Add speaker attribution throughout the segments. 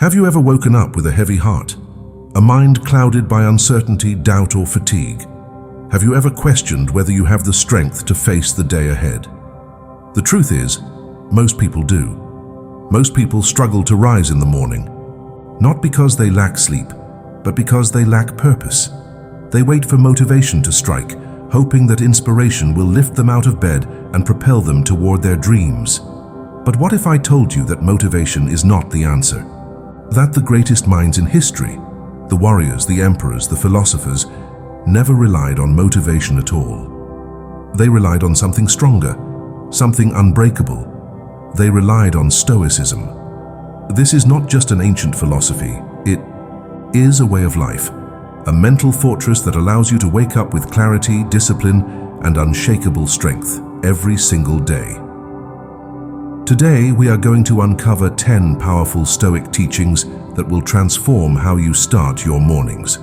Speaker 1: Have you ever woken up with a heavy heart, a mind clouded by uncertainty, doubt, or fatigue? Have you ever questioned whether you have the strength to face the day ahead? The truth is, most people do. Most people struggle to rise in the morning, not because they lack sleep, but because they lack purpose. They wait for motivation to strike, hoping that inspiration will lift them out of bed and propel them toward their dreams. But what if I told you that motivation is not the answer? That the greatest minds in history, the warriors, the emperors, the philosophers, never relied on motivation at all. They relied on something stronger, something unbreakable. They relied on Stoicism. This is not just an ancient philosophy, it is a way of life, a mental fortress that allows you to wake up with clarity, discipline, and unshakable strength every single day. Today, we are going to uncover 10 powerful Stoic teachings that will transform how you start your mornings.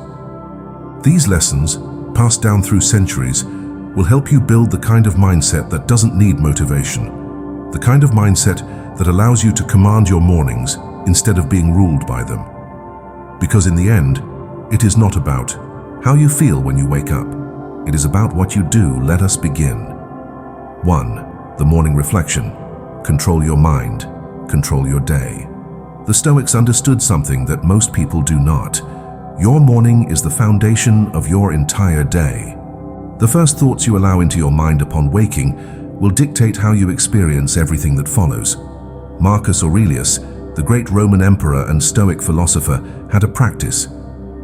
Speaker 1: These lessons, passed down through centuries, will help you build the kind of mindset that doesn't need motivation, the kind of mindset that allows you to command your mornings instead of being ruled by them. Because in the end, it is not about how you feel when you wake up. It is about what you do. Let us begin. 1. The morning reflection. Control your mind, control your day. The Stoics understood something that most people do not. Your morning is the foundation of your entire day. The first thoughts you allow into your mind upon waking will dictate how you experience everything that follows. Marcus Aurelius, the great Roman emperor and Stoic philosopher, had a practice.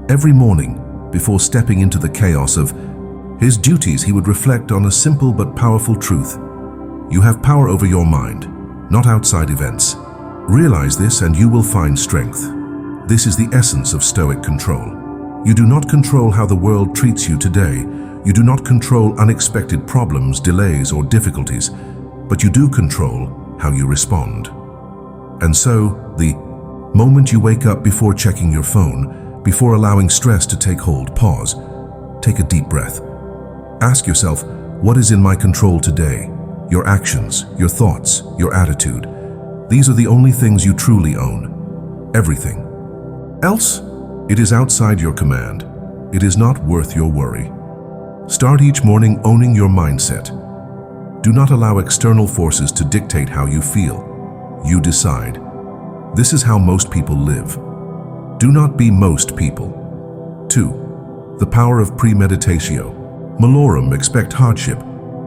Speaker 1: Every morning, before stepping into the chaos of his duties, he would reflect on a simple but powerful truth. You have power over your mind, not outside events. Realize this and you will find strength. This is the essence of Stoic control. You do not control how the world treats you today. You do not control unexpected problems, delays, or difficulties, but you do control how you respond. And so, the moment you wake up, before checking your phone, before allowing stress to take hold, pause. Take a deep breath. Ask yourself, what is in my control today? Your actions, your thoughts, your attitude. These are the only things you truly own. Everything else, it is outside your command. It is not worth your worry. Start each morning owning your mindset. Do not allow external forces to dictate how you feel. You decide. This is how most people live. Do not be most people. 2. The power of premeditatio. Malorum, expect hardship.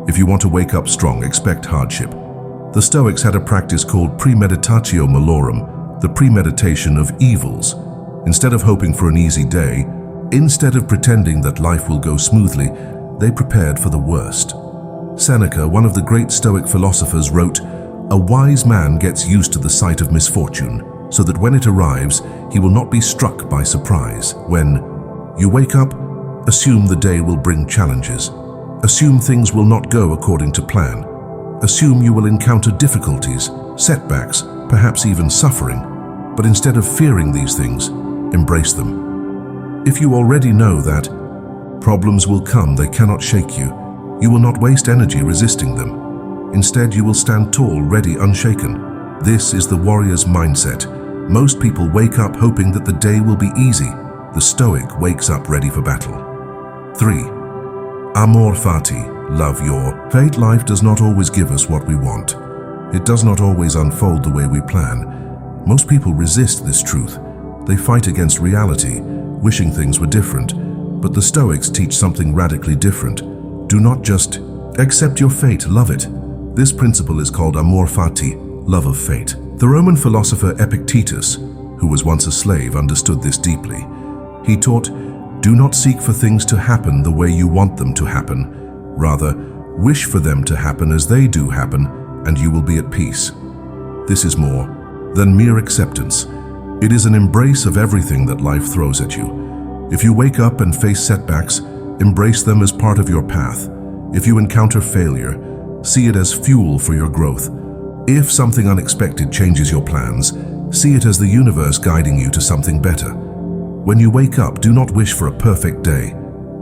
Speaker 1: If you want to wake up strong, expect hardship. The Stoics had a practice called premeditatio malorum, the premeditation of evils. Instead of hoping for an easy day, instead of pretending that life will go smoothly, they prepared for the worst. Seneca, one of the great Stoic philosophers, wrote, "A wise man gets used to the sight of misfortune, so that when it arrives, he will not be struck by surprise. When you wake up, assume the day will bring challenges. Assume things will not go according to plan. Assume you will encounter difficulties, setbacks, perhaps even suffering. But instead of fearing these things, embrace them. If you already know that problems will come, they cannot shake you, you will not waste energy resisting them. Instead, you will stand tall, ready, unshaken. This is the warrior's mindset. Most people wake up hoping that the day will be easy. The Stoic wakes up ready for battle. 3. Amor fati, love your fate. Life does not always give us what we want. It does not always unfold the way we plan. Most people resist this truth. They fight against reality, wishing things were different. But the Stoics teach something radically different. Do not just accept your fate, love it. This principle is called amor fati, love of fate. The Roman philosopher Epictetus, who was once a slave, understood this deeply. He taught, do not seek for things to happen the way you want them to happen. Rather, wish for them to happen as they do happen, and you will be at peace. This is more than mere acceptance. It is an embrace of everything that life throws at you. If you wake up and face setbacks, embrace them as part of your path. If you encounter failure, see it as fuel for your growth. If something unexpected changes your plans, see it as the universe guiding you to something better. When you wake up, do not wish for a perfect day.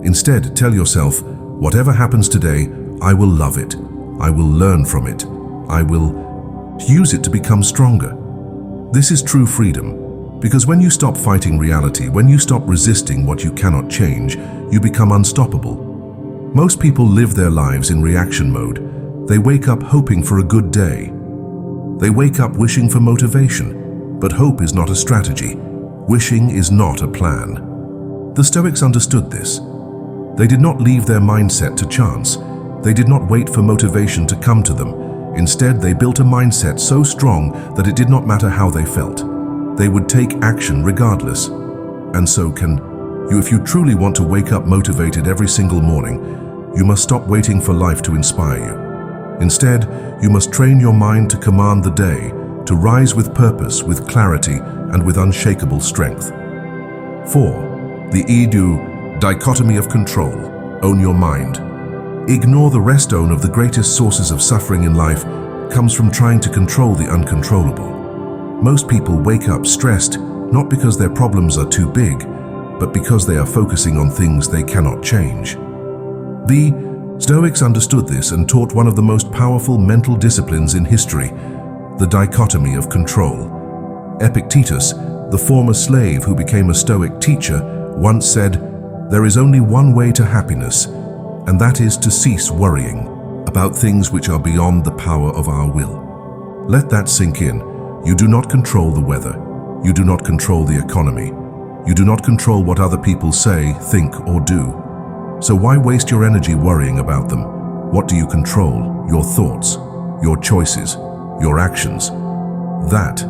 Speaker 1: Instead, tell yourself, whatever happens today, I will love it. I will learn from it. I will use it to become stronger. This is true freedom. Because when you stop fighting reality, when you stop resisting what you cannot change, you become unstoppable. Most people live their lives in reaction mode. They wake up hoping for a good day. They wake up wishing for motivation, but hope is not a strategy. Wishing is not a plan. The Stoics understood this. They did not leave their mindset to chance. They did not wait for motivation to come to them. Instead, they built a mindset so strong that it did not matter how they felt. They would take action regardless. And so can you. If you truly want to wake up motivated every single morning, you must stop waiting for life to inspire you. Instead, you must train your mind to command the day, to rise with purpose, with clarity, and with unshakable strength. 4. The Edu dichotomy of control. Own your mind. Ignore the rest. One of the greatest sources of suffering in life comes from trying to control the uncontrollable. Most people wake up stressed, not because their problems are too big, but because they are focusing on things they cannot change. The Stoics understood this and taught one of the most powerful mental disciplines in history, the dichotomy of control. Epictetus, the former slave who became a Stoic teacher, once said, "There is only one way to happiness, and that is to cease worrying about things which are beyond the power of our will." Let that sink in. You do not control the weather. You do not control the economy. You do not control what other people say, think, or do. So why waste your energy worrying about them? What do you control? Your thoughts, your choices, your actions. That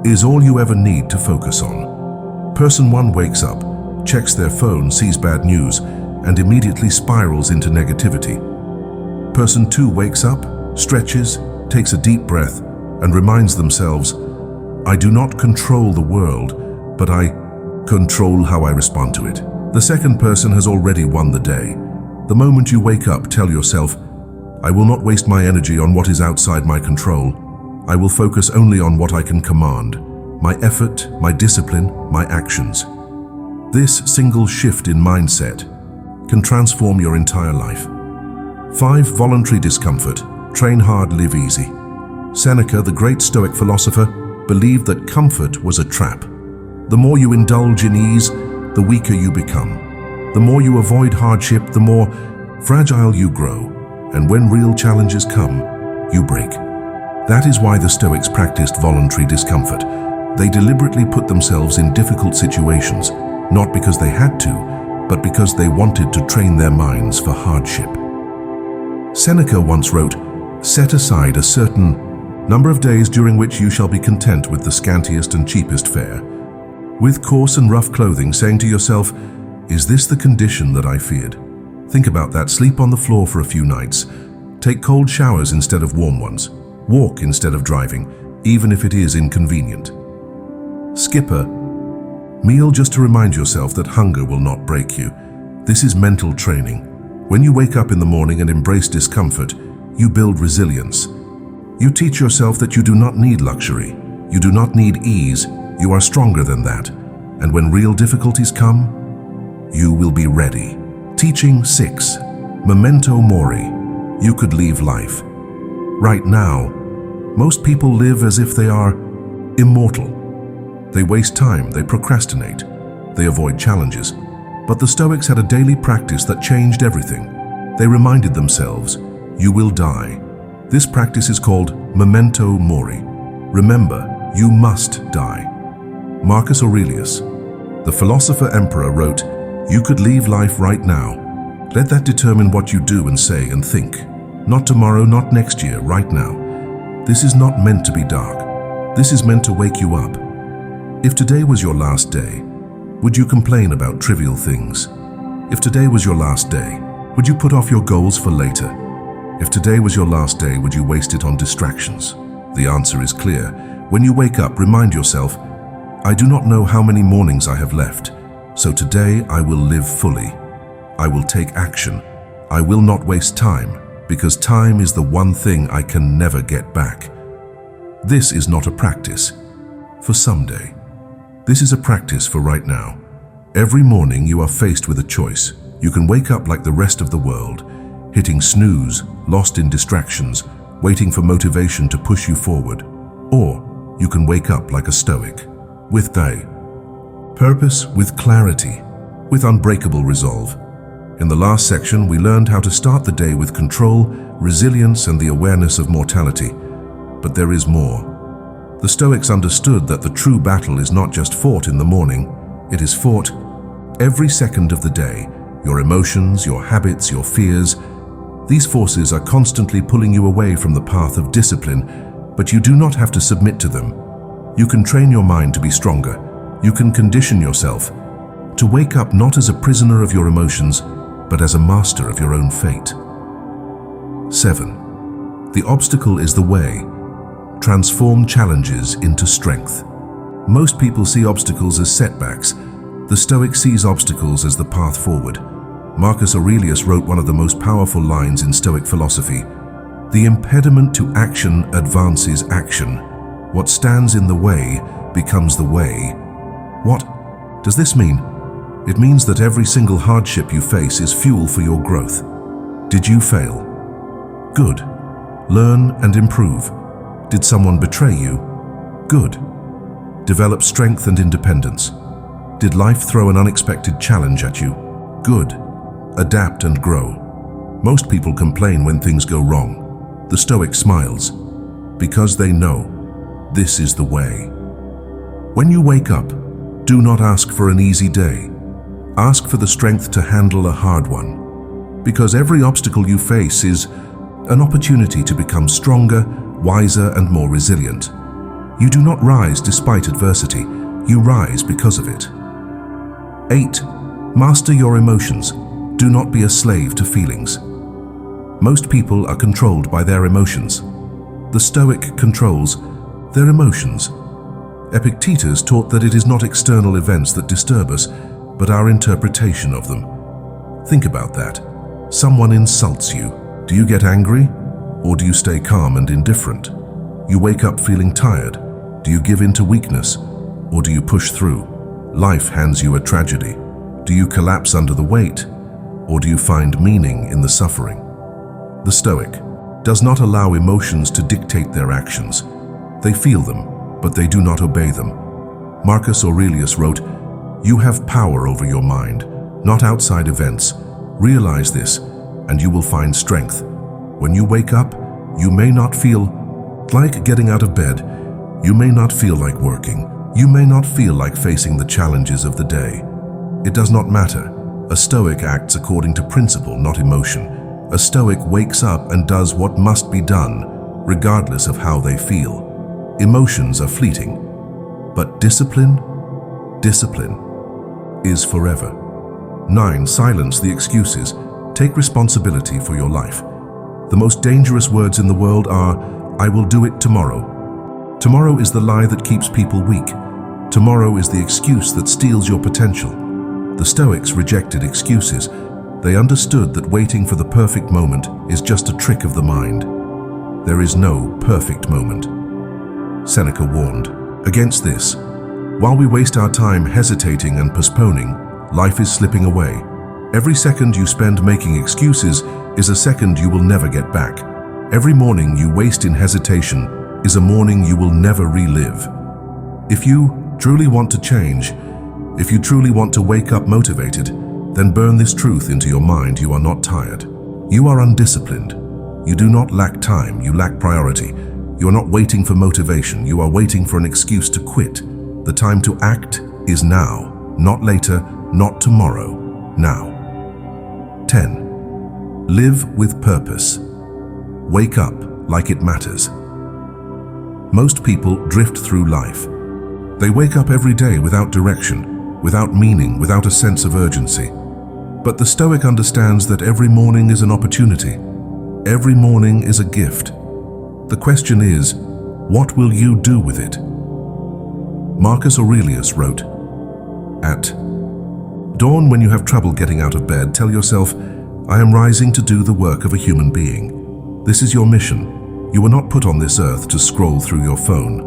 Speaker 1: is all you ever need to focus on. Person 1 wakes up, checks their phone, sees bad news, and immediately spirals into negativity. Person 2 wakes up, stretches, takes a deep breath, and reminds themselves, "I do not control the world, but I control how I respond to it." The second person has already won the day. The moment you wake up, tell yourself, "I will not waste my energy on what is outside my control. I will focus only on what I can command, my effort, my discipline, my actions." This single shift in mindset can transform your entire life. 5. Voluntary discomfort. Train hard, live easy. Seneca, the great Stoic philosopher, believed that comfort was a trap. The more you indulge in ease, the weaker you become. The more you avoid hardship, the more fragile you grow. And when real challenges come, you break. That is why the Stoics practiced voluntary discomfort. They deliberately put themselves in difficult situations, not because they had to, but because they wanted to train their minds for hardship. Seneca once wrote, "Set aside a certain number of days during which you shall be content with the scantiest and cheapest fare, with coarse and rough clothing, saying to yourself, 'Is this the condition that I feared?' Think about that. Sleep on the floor for a few nights. Take cold showers instead of warm ones. Walk instead of driving, even if it is inconvenient. Skip a meal just to remind yourself that hunger will not break you. This is mental training. When you wake up in the morning and embrace discomfort, you build resilience. You teach yourself that you do not need luxury. You do not need ease. You are stronger than that. And when real difficulties come, you will be ready. Teaching 6. Memento mori. You could leave life. Right now, most people live as if they are immortal. They waste time, they procrastinate, they avoid challenges. But the Stoics had a daily practice that changed everything. They reminded themselves, "You will die." This practice is called memento mori. Remember, you must die. Marcus Aurelius, the philosopher emperor, wrote, "You could leave life right now. Let that determine what you do and say and think. Not tomorrow, not next year, right now." This is not meant to be dark. This is meant to wake you up. If today was your last day, would you complain about trivial things? If today was your last day, would you put off your goals for later? If today was your last day, would you waste it on distractions? The answer is clear. When you wake up, remind yourself, "I do not know how many mornings I have left, so today I will live fully. I will take action. I will not waste time, because time is the one thing I can never get back." This is not a practice for someday. This is a practice for right now. Every morning you are faced with a choice. You can wake up like the rest of the world, hitting snooze, lost in distractions, waiting for motivation to push you forward. Or you can wake up like a Stoic, with day, Purpose with clarity, with unbreakable resolve. In the last section, we learned how to start the day with control, resilience, and the awareness of mortality. But there is more. The Stoics understood that the true battle is not just fought in the morning, it is fought every second of the day. Your emotions, your habits, your fears, these forces are constantly pulling you away from the path of discipline, but you do not have to submit to them. You can train your mind to be stronger. You can condition yourself to wake up not as a prisoner of your emotions, but as a master of your own fate. 7. The obstacle is the way. Transform challenges into strength. Most people see obstacles as setbacks. The Stoic sees obstacles as the path forward. Marcus Aurelius wrote one of the most powerful lines in Stoic philosophy: "The impediment to action advances action. What stands in the way becomes the way." What does this mean? It means that every single hardship you face is fuel for your growth. Did you fail? Good. Learn and improve. Did someone betray you? Good. Develop strength and independence. Did life throw an unexpected challenge at you? Good. Adapt and grow. Most people complain when things go wrong. The Stoic smiles, because they know this is the way. When you wake up, do not ask for an easy day. Ask for the strength to handle a hard one. Because every obstacle you face is an opportunity to become stronger, wiser, and more resilient. You do not rise despite adversity. You rise because of it. 8. Master your emotions. Do not be a slave to feelings. Most people are controlled by their emotions. The Stoic controls their emotions. Epictetus taught that it is not external events that disturb us, but our interpretation of them. Think about that. Someone insults you. Do you get angry? Or do you stay calm and indifferent? You wake up feeling tired. Do you give in to weakness? Or do you push through? Life hands you a tragedy. Do you collapse under the weight? Or do you find meaning in the suffering? The Stoic does not allow emotions to dictate their actions. They feel them, but they do not obey them. Marcus Aurelius wrote, "You have power over your mind, not outside events. Realize this, and you will find strength. When you wake up, you may not feel like getting out of bed. You may not feel like working. You may not feel like facing the challenges of the day. It does not matter. A Stoic acts according to principle, not emotion. A Stoic wakes up and does what must be done, regardless of how they feel. Emotions are fleeting, but discipline is forever. 9. Silence the excuses. Take responsibility for your life. The most dangerous words in the world are, "I will do it tomorrow." Tomorrow is the lie that keeps people weak. Tomorrow is the excuse that steals your potential. The Stoics rejected excuses. They understood that waiting for the perfect moment is just a trick of the mind. There is no perfect moment. Seneca warned against this. While we waste our time hesitating and postponing, life is slipping away. Every second you spend making excuses is a second you will never get back. Every morning you waste in hesitation is a morning you will never relive. If you truly want to change, if you truly want to wake up motivated, then burn this truth into your mind: you are not tired. You are undisciplined. You do not lack time, you lack priority. You are not waiting for motivation, you are waiting for an excuse to quit. The time to act is now, not later, not tomorrow, now. 10. Live with purpose. Wake up like it matters. Most people drift through life. They wake up every day without direction, without meaning, without a sense of urgency. But the Stoic understands that every morning is an opportunity. Every morning is a gift. The question is, what will you do with it? Marcus Aurelius wrote, "At dawn, when you have trouble getting out of bed, tell yourself, I am rising to do the work of a human being. This is your mission. You were not put on this earth to scroll through your phone.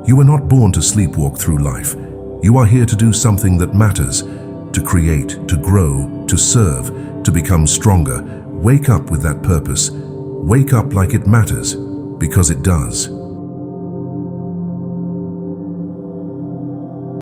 Speaker 1: You were not born to sleepwalk through life. You are here to do something that matters, to create, to grow, to serve, to become stronger. Wake up with that purpose. Wake up like it matters, because it does."